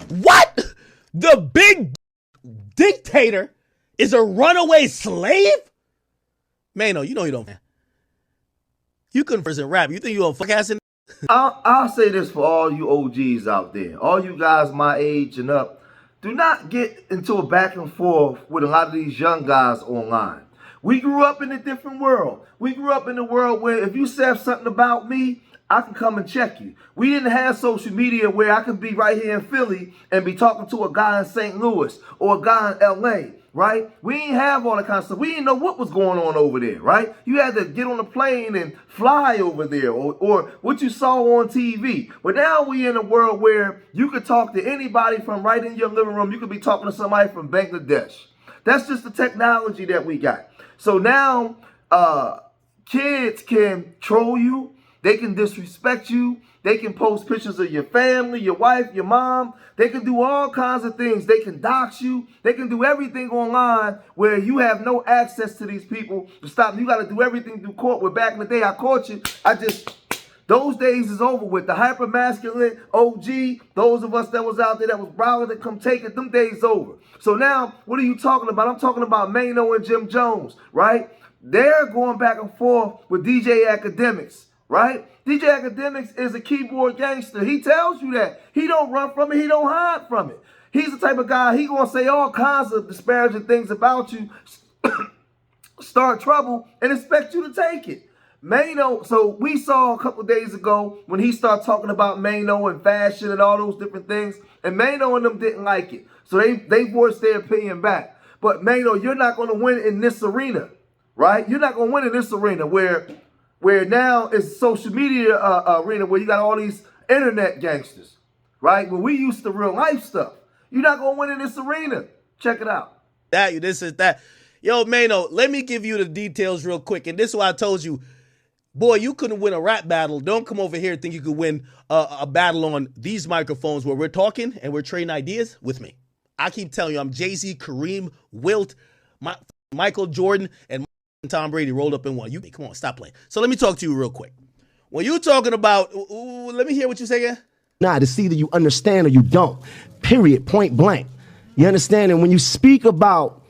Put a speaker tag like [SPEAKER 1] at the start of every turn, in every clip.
[SPEAKER 1] What? The big dictator is a runaway slave? Maino, you know you don't. You couldn't present rap. You think you a fuck ass in?
[SPEAKER 2] I'll say this for all you OGs out there, all you guys my age and up, do not get into a back and forth with a lot of these young guys online. We grew up in a different world. We grew up in a world where if you said something about me, I can come and check you. We didn't have social media where I could be right here in Philly and be talking to a guy in St. Louis or a guy in LA, right? We didn't have all that kind of stuff. We didn't know what was going on over there, right? You had to get on a plane and fly over there or what you saw on TV. But now we in a world where you could talk to anybody from right in your living room. You could be talking to somebody from Bangladesh. That's just the technology that we got. So now kids can troll you. They can disrespect you. They can post pictures of your family, your wife, your mom. They can do all kinds of things. They can dox you. They can do everything online where you have no access to these people to stop. You got to do everything through court. Where back in the day I caught you, those days is over with. The hyper-masculine OG, those of us that was out there that was broward to come take it, them days over. So now, what are you talking about? I'm talking about Maino and Jim Jones, right? They're going back and forth with DJ Akademiks. Right? DJ Akademiks is a keyboard gangster. He tells you that. He don't run from it. He don't hide from it. He's the type of guy, he going to say all kinds of disparaging things about you, start trouble, and expect you to take it. Maino, so we saw a couple days ago when he started talking about Maino and fashion and all those different things, and Maino and them didn't like it. So they voiced their opinion back. But Maino, you're not going to win in this arena, right? You're not going to win in this arena where now it's social media arena where you got all these internet gangsters, right? When we used to real life stuff. You're not going to win in this arena. Check it out.
[SPEAKER 1] This is that. Yo, Maino, let me give you the details real quick. And this is why I told you, boy, you couldn't win a rap battle. Don't come over here and think you could win a battle on these microphones where we're talking and we're trading ideas with me. I keep telling you, I'm Jay-Z, Kareem, Wilt, Michael Jordan, and Tom Brady rolled up in one. Come on, stop playing. So let me talk to you real quick. When you talking about, let me hear what you say again.
[SPEAKER 3] Nah, it's either you understand or you don't. Period. Point blank. You understand? And when you speak about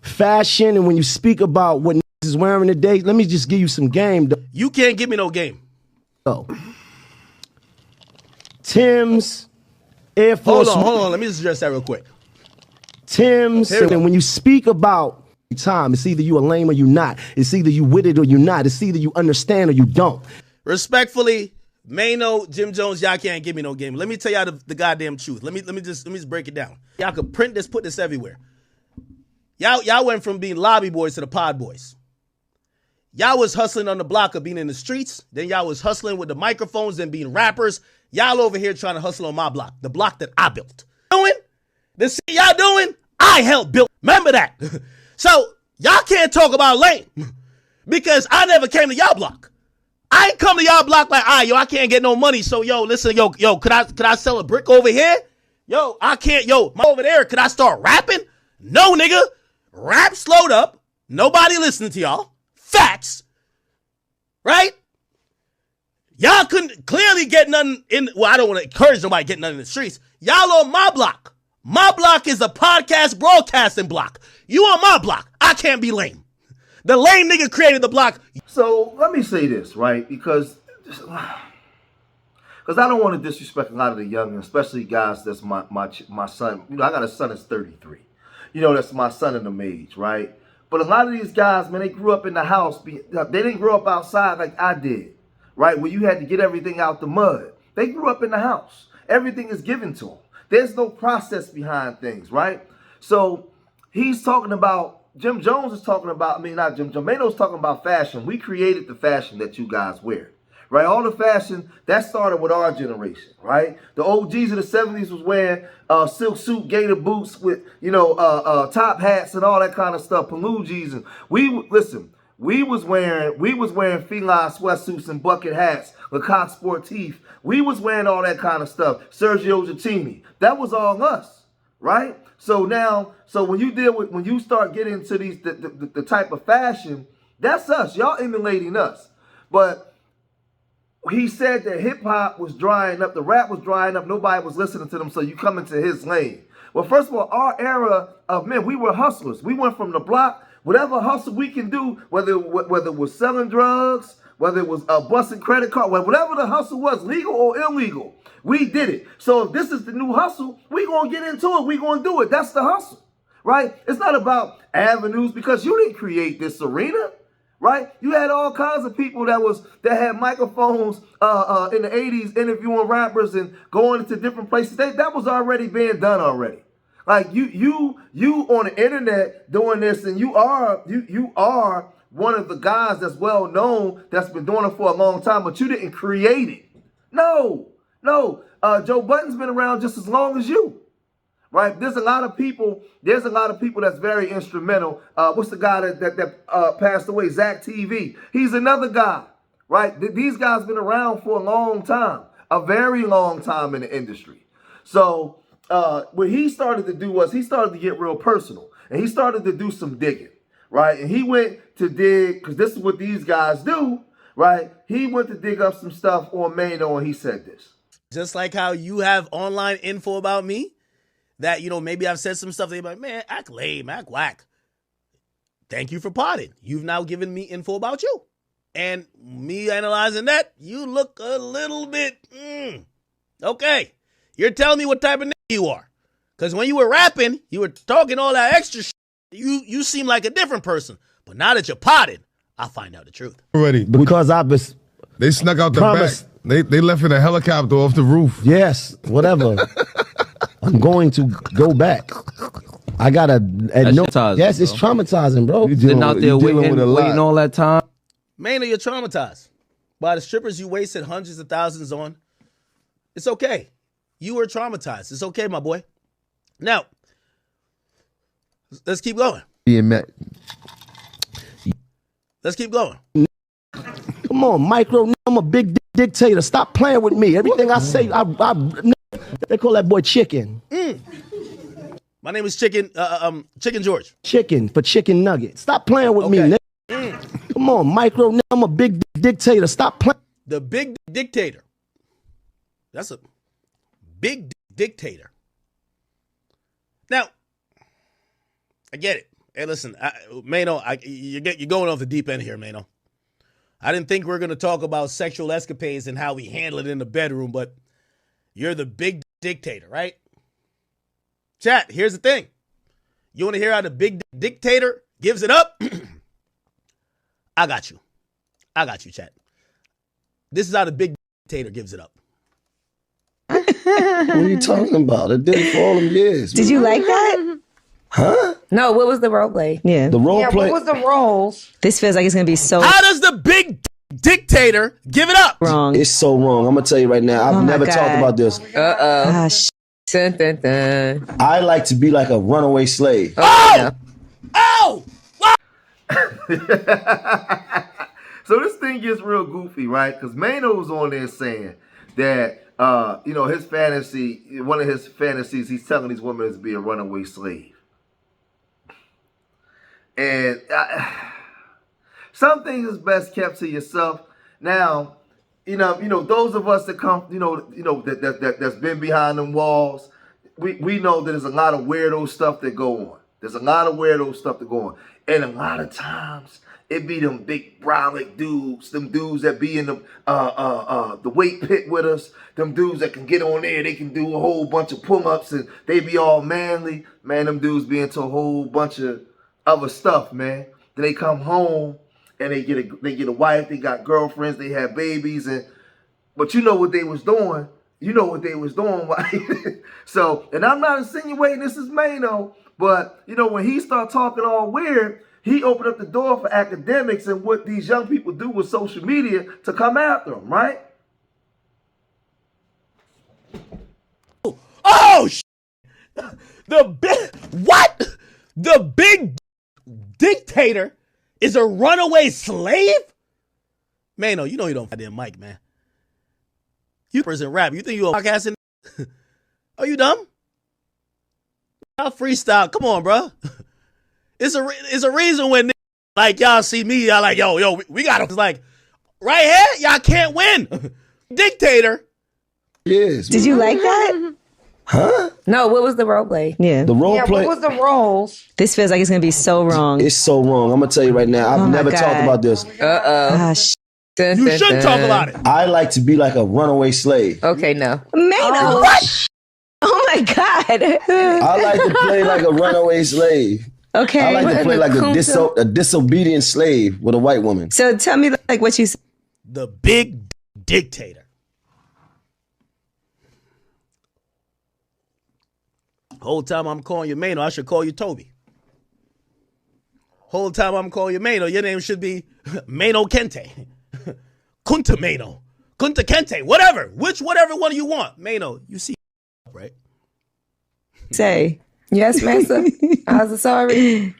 [SPEAKER 3] fashion and when you speak about what is wearing today, let me just give you some game.
[SPEAKER 1] You can't give me no game.
[SPEAKER 3] So, Tim's, Air Force.
[SPEAKER 1] Hold on. Let me just address that real quick.
[SPEAKER 3] Tim's, and when you speak about time, it's either you a lame or you not. It's either you with it or you not. It's either you understand or you don't.
[SPEAKER 1] Respectfully, Maino, Jim Jones, y'all can't give me no game. Let me tell y'all the goddamn truth. Let me just break it down. Y'all could print this, put this everywhere. Y'all went from being lobby boys to the pod boys. Y'all was hustling on the block of being in the streets. Then y'all was hustling with the microphones and being rappers. Y'all over here trying to hustle on my block, the block that I built. The shit y'all doing, I helped build. Remember that. So y'all can't talk about lame because I never came to y'all block. I ain't come to y'all block like, I can't get no money. So listen, could I sell a brick over here? I can't, over there, could I start rapping? No, nigga. Rap slowed up. Nobody listening to y'all. Facts. Right? Y'all couldn't clearly get nothing I don't want to encourage nobody getting nothing in the streets. Y'all on my block. My block is a podcast broadcasting block. You on my block. I can't be lame. The lame nigga created the block.
[SPEAKER 2] So let me say this, right? Because I don't want to disrespect a lot of the young, especially guys that's my son. I got a son that's 33. That's my son in the age, right? But a lot of these guys, man, they grew up in the house. They didn't grow up outside like I did, right? Where you had to get everything out the mud. They grew up in the house. Everything is given to them. There's no process behind things, right? So he's talking about, Jim Jones is talking about, not Jim Jones, Maino's talking about fashion. We created the fashion that you guys wear, right? All the fashion, that started with our generation, right? The OGs of the 70s was wearing silk suit, gator boots with, top hats and all that kind of stuff, Paloogies. And we was wearing feline sweatsuits and bucket hats, Lecoq Sportif. We was wearing all that kind of stuff. Sergio Giacchini. That was all us, right? So when you start getting into the type of fashion, that's us. Y'all emulating us. But he said that hip hop was drying up, the rap was drying up, nobody was listening to them, so you come into his lane. Well, first of all, our era of men, we were hustlers. We went from the block, whatever hustle we can do, whether it was selling drugs, whether it was busting credit card, whatever the hustle was, legal or illegal, we did it. So if this is the new hustle, we gonna get into it. We gonna do it. That's the hustle, right? It's not about avenues because you didn't create this arena. Right? You had all kinds of people that had microphones in the 80s interviewing rappers and going into different places. That was already being done already. Like you on the internet doing this, and you are one of the guys that's well known that's been doing it for a long time, but you didn't create it. No. Joe Budden's been around just as long as you. Right, there's a lot of people that's very instrumental. What's the guy that passed away? Zach TV. He's another guy. Right, these guys been around for a long time, a very long time in the industry. So what he started to do was he started to get real personal, and he started to do some digging. Right, and he went to dig because this is what these guys do. Right, he went to dig up some stuff on Maino, and he said this.
[SPEAKER 1] Just like how you have online info about me. That, maybe I've said some stuff. They're like, man, act lame, act whack. Thank you for potting. You've now given me info about you. And me analyzing that, you look a little bit, okay. You're telling me what type of nigga you are. Because when you were rapping, you were talking all that extra shit. You seem like a different person. But now that you're potted, I'll find out the truth.
[SPEAKER 4] Already.
[SPEAKER 3] Because I've been...
[SPEAKER 4] They snuck out the back. They left in a helicopter off the roof.
[SPEAKER 3] Yes, whatever. I'm going to go back. I gotta admit, yes, it's traumatizing, bro.
[SPEAKER 5] Sitting out there waiting all that time.
[SPEAKER 1] Mainly you're traumatized by the strippers you wasted hundreds of thousands on. It's okay. You were traumatized. It's okay, my boy. Now, let's keep going. Let's keep going.
[SPEAKER 3] Come on, Micro. I'm a big dictator. Stop playing with me. Everything I say, they call that boy Chicken.
[SPEAKER 1] My name is Chicken George.
[SPEAKER 3] Chicken for chicken nugget. Stop playing with me. Come on, Micro. I'm a big dictator. Stop playing.
[SPEAKER 1] The big dictator. That's a big dictator. Now, I get it. Hey, listen, Maino, you're going off the deep end here, Maino. I didn't think we were going to talk about sexual escapades and how we handle it in the bedroom, but you're the big dictator, right? Chat, here's the thing. You want to hear how the big dictator gives it up? I got you. Chat. This is how the big dictator gives it up.
[SPEAKER 3] What are you talking about? It did it for all them years.
[SPEAKER 6] Did you like that?
[SPEAKER 3] Huh?
[SPEAKER 6] No, what was the role play? Yeah.
[SPEAKER 3] The role play.
[SPEAKER 7] What was the roles?
[SPEAKER 6] This feels like it's going to be so
[SPEAKER 1] How does the big dictator give it up?
[SPEAKER 6] wrong.
[SPEAKER 3] It's so wrong. I'm going to tell you right now. I've never
[SPEAKER 6] God.
[SPEAKER 3] talked about this.
[SPEAKER 6] Ah, dun, dun, dun.
[SPEAKER 3] I like to be like a runaway slave.
[SPEAKER 1] Oh! Oh!
[SPEAKER 2] So this thing gets real goofy, right? Because Maino's on there saying that, his fantasy, one of his fantasies, he's telling these women is to be a runaway slave. And some things is best kept to yourself. Now, those of us that come, that's been behind them walls, we know that there's a lot of weirdo stuff that go on. There's a lot of weirdo stuff that go on. And a lot of times, it be them big brolic dudes, them dudes that be in the weight pit with us, them dudes that can get on there, they can do a whole bunch of pull-ups and they be all manly. Man, them dudes be into a whole bunch of other stuff, man. Then they come home and they get a wife, they got girlfriends, they have babies, but you know what they was doing. You know what they was doing, right? So, and I'm not insinuating this is Maino, but when he start talking all weird, he opened up the door for academics and what these young people do with social media to come after him, right?
[SPEAKER 1] Oh, The big dictator is a runaway slave? Maino, you know you don't goddamn mic, man. You person rap. You think you a podcasting? Are you dumb? I'll freestyle. Come on, bro. It's a reason when like y'all see me, y'all like, yo, we got to. It's like Right here, y'all can't win. Dictator.
[SPEAKER 3] Yes.
[SPEAKER 6] Did you like that?
[SPEAKER 3] Huh?
[SPEAKER 6] No, what was the role play? Yeah.
[SPEAKER 3] The role play.
[SPEAKER 7] What was the roles?
[SPEAKER 6] This feels like it's going to be so wrong.
[SPEAKER 3] It's so wrong. I'm going to tell you right now. I've never talked about this.
[SPEAKER 6] Uh-oh.
[SPEAKER 1] You should talk about it.
[SPEAKER 3] I like to be like a runaway slave.
[SPEAKER 6] Okay, no. Maino, what? Oh my God.
[SPEAKER 3] I like to play like a runaway slave.
[SPEAKER 6] Okay.
[SPEAKER 3] I like to play like a disobedient slave with a white woman.
[SPEAKER 6] So tell me like what you said.
[SPEAKER 1] The big dictator. Whole time I'm calling you Maino, I should call you Toby. Whole time I'm calling you Maino, your name should be Maino Kente. Kunta Maino. Kunta Kente. Whatever. Whatever one you want. Maino, you see, right?
[SPEAKER 6] Say. Yes, master. I was sorry.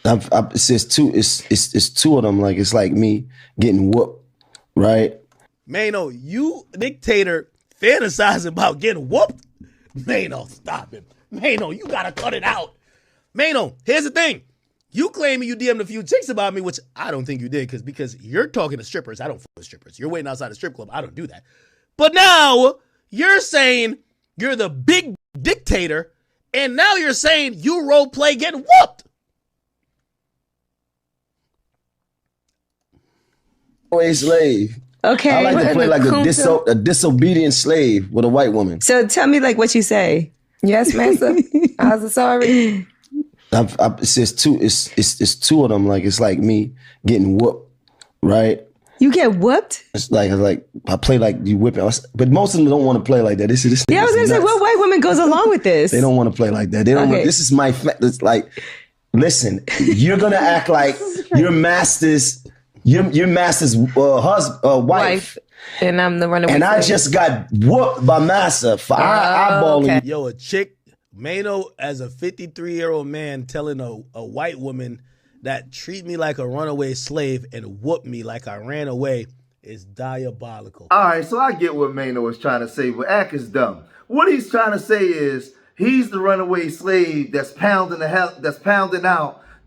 [SPEAKER 3] It's two of them. Like, it's like me getting whooped, right?
[SPEAKER 1] Maino, you dictator fantasizing about getting whooped? Maino, stop it. Maino, you gotta cut it out. Maino, here's the thing. You claiming you DM'd a few chicks about me, which I don't think you did, because you're talking to strippers. I don't fuck with strippers. You're waiting outside the strip club. I don't do that. But now you're saying you're the big dictator, and now you're saying you role play getting whooped.
[SPEAKER 3] Slave.
[SPEAKER 6] Okay.
[SPEAKER 3] I like to play like a disobedient slave with a white woman.
[SPEAKER 6] So tell me like what you say. Yes, master. I was sorry.
[SPEAKER 3] It's two of them. Like, it's like me getting whooped, right?
[SPEAKER 6] You get whooped?
[SPEAKER 3] It's like I play like you whipping, but most of them don't want to play like that. This
[SPEAKER 6] yeah, I was gonna say, what white woman goes along with this?
[SPEAKER 3] They don't want to play like that. They don't. Okay. This is my. It's like, listen, you're gonna act like your master's wife.
[SPEAKER 6] And I'm the runaway.
[SPEAKER 3] And I just got whooped by Massa for eyeballing.
[SPEAKER 1] Okay. Yo, a chick, Maino, as a 53-year-old man telling a white woman that treat me like a runaway slave and whoop me like I ran away is diabolical.
[SPEAKER 2] All right, so I get what Maino is trying to say, but Ak is dumb. What he's trying to say is he's the runaway slave that's pounding out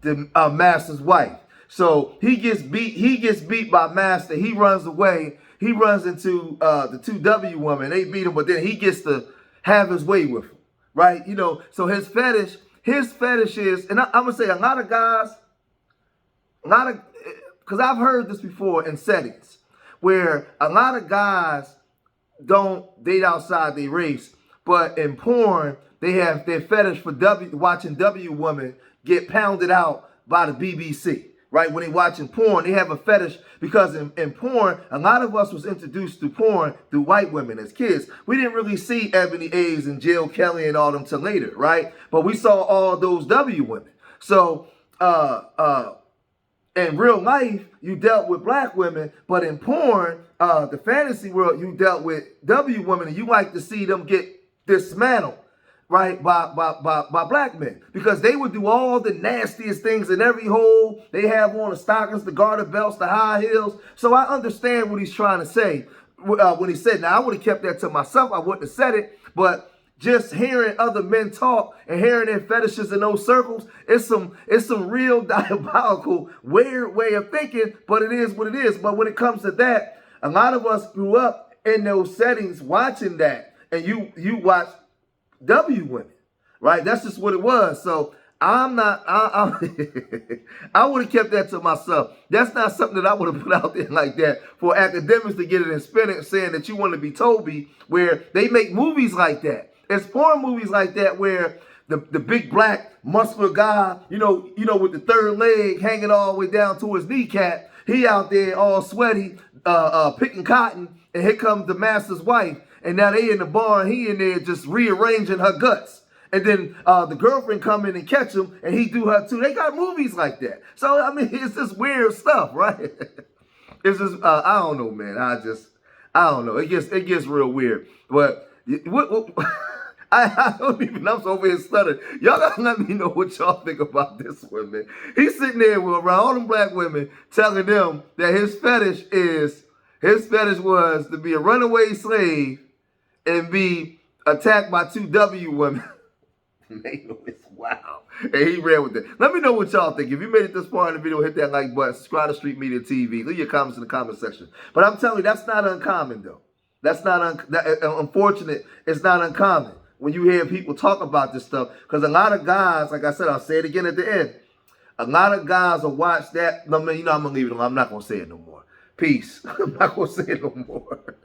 [SPEAKER 2] the master's wife. So he gets beat by master. He runs away. He runs into the 2W woman. They beat him, but then he gets to have his way with him, right? You know, so his fetish is, and I'm gonna say a lot of guys, because I've heard this before in settings where a lot of guys don't date outside their race, but in porn they have their fetish for watching W women get pounded out by the BBC. Right, when they watching porn, they have a fetish because in porn, a lot of us was introduced to porn through white women as kids. We didn't really see Ebony A's and Jill Kelly and all them till later, right? But we saw all those W women. So in real life, you dealt with black women, but in porn, the fantasy world, you dealt with W women, and you like to see them get dismantled. Right, by black men, because they would do all the nastiest things in every hole. They have on the stockings, the garter belts, the high heels. So I understand what he's trying to say when he said, now I would have kept that to myself. I wouldn't have said it, but just hearing other men talk and hearing their fetishes in those circles, it's some real diabolical, weird way of thinking, but it is what it is. But when it comes to that, a lot of us grew up in those settings watching that, and you watch W women, right? That's just what it was. So I would have kept that to myself. That's not something that I would have put out there like that for Akademiks to get it in spinach saying that you want to be Toby, where they make movies like that. It's porn movies like that where the big black muscular guy, you know, with the third leg hanging all the way down to his kneecap, he out there all sweaty, picking cotton, and here comes the master's wife. And now they in the barn, he in there just rearranging her guts. And then the girlfriend come in and catch him, and he do her too. They got movies like that. So, I mean, it's just weird stuff, right? It's just, I don't know, man. I don't know. It gets real weird. But I don't even, I'm so over here stuttering. Y'all gotta let me know what y'all think about this one, man. He's sitting there around all them black women telling them that his fetish was to be a runaway slave and be attacked by 2W women. Maino is wow. And he ran with it. Let me know what y'all think. If you made it this far in the video, hit that like button. Subscribe to Street Media TV. Leave your comments in the comment section. But I'm telling you, that's not uncommon, though. That's not unfortunate. It's not uncommon when you hear people talk about this stuff. Because a lot of guys, like I said, I'll say it again at the end. A lot of guys will watch that. I mean, I'm going to leave it alone. I'm not going to say it no more. Peace. I'm not going to say it no more.